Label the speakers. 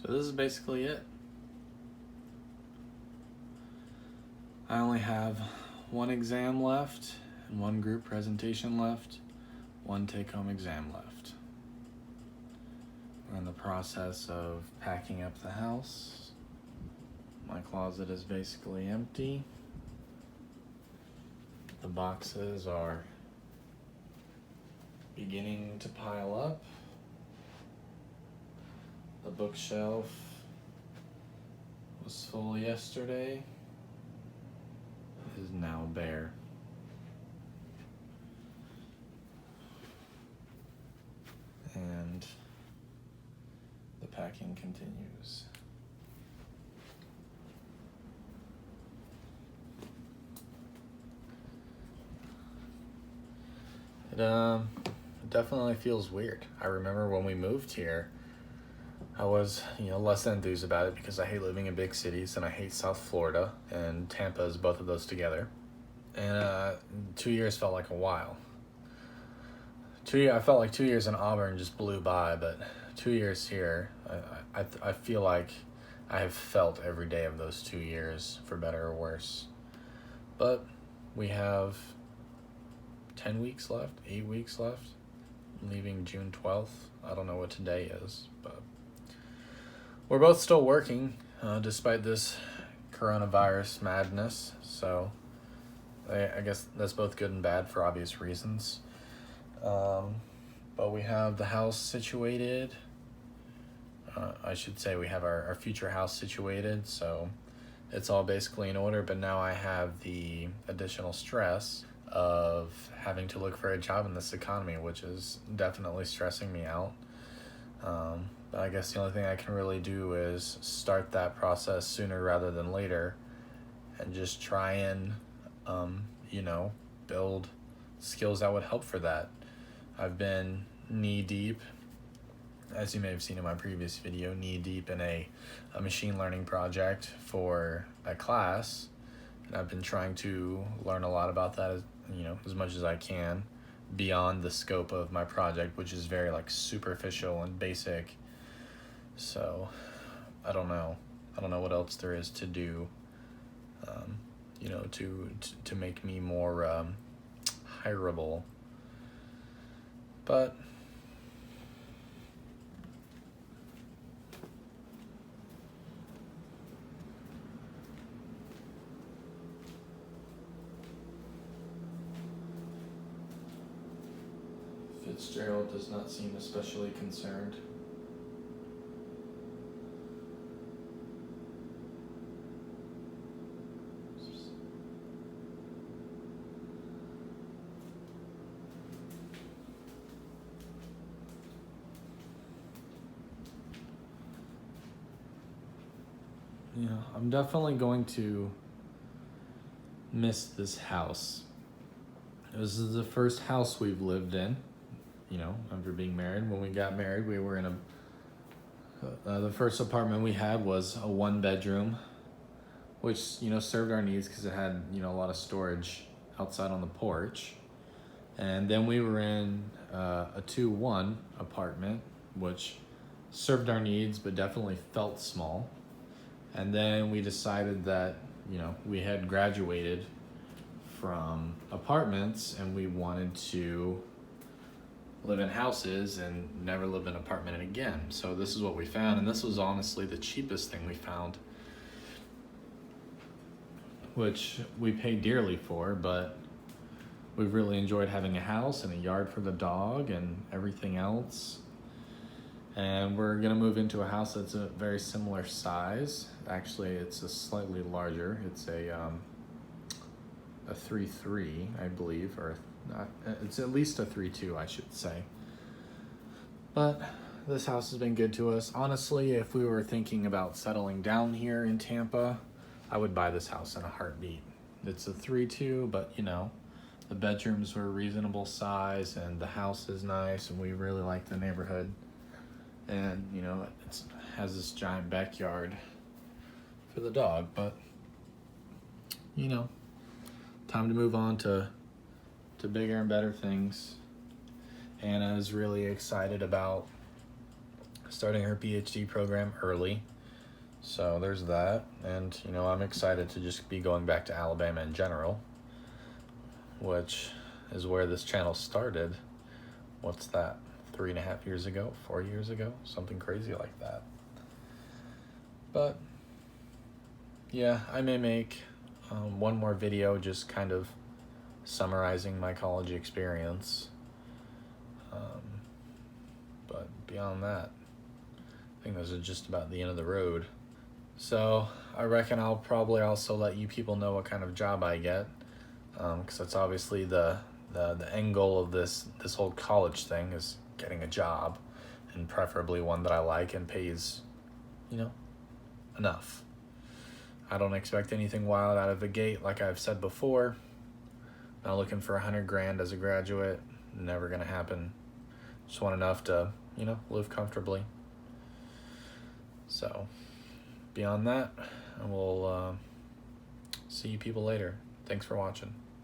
Speaker 1: So this is basically it. I only have one exam left and one group presentation left, one take-home exam left. We're in the process of packing up the house. My closet is basically empty. The boxes are beginning to pile up. The bookshelf was full yesterday, is now bare. And the packing continues. It definitely feels weird. I remember when we moved here, I was, less enthused about it because I hate living in big cities and I hate South Florida, and Tampa is both of those together. And 2 years felt like a while. I felt like 2 years in Auburn just blew by, but 2 years here, I feel like I have felt every day of those 2 years, for better or worse. But we have 10 weeks left, 8 weeks left. I'm leaving June 12th. I don't know what today is, but we're both still working despite this coronavirus madness. So I guess that's both good and bad for obvious reasons. But we have the house situated. I should say we have our future house situated, so it's all basically in order. But now I have the additional stress of having to look for a job in this economy, which is definitely stressing me out. But I guess the only thing I can really do is start that process sooner rather than later and just try and, build skills that would help for that. I've been knee deep, as you may have seen in my previous video, knee deep in a machine learning project for a class. And I've been trying to learn a lot about that, as much as I can beyond the scope of my project, which is very superficial and basic. So I don't know what else there is to do, to make me more hireable. But Fitzgerald does not seem especially concerned. I'm definitely going to miss this house. This is the first house we've lived in, after being married. When we got married, we were in the first apartment we had was a 1-bedroom, which, served our needs because it had, a lot of storage outside on the porch. And then we were in a 2-1 apartment, which served our needs but definitely felt small. And then we decided that, we had graduated from apartments and we wanted to live in houses and never live in an apartment again. So this is what we found, and this was honestly the cheapest thing we found, which we paid dearly for, but we've really enjoyed having a house and a yard for the dog and everything else. And we're gonna move into a house that's a very similar size. Actually, it's a slightly larger. It's a 3.3, I believe, or it's at least a 3.2, I should say. But this house has been good to us. Honestly, if we were thinking about settling down here in Tampa, I would buy this house in a heartbeat. It's a 3.2, but the bedrooms were a reasonable size and the house is nice and we really like the neighborhood. And, it has this giant backyard for the dog, but, time to move on to bigger and better things. Anna is really excited about starting her PhD program early. So there's that. And, you know, I'm excited to just be going back to Alabama in general, which is where this channel started. What's that? 3.5 years ago, 4 years ago, something crazy like that. But yeah, I may make one more video just kind of summarizing my college experience. But beyond that, I think those are just about the end of the road. So I reckon I'll probably also let you people know what kind of job I get, because that's obviously the end goal of this whole college thing, is getting a job, and preferably one that I like and pays, you know, enough. I don't expect anything wild out of the gate, like I've said before. Not looking for $100,000 as a graduate. Never gonna happen. Just want enough to, you know, live comfortably. So beyond that, we'll see you people later. Thanks for watching.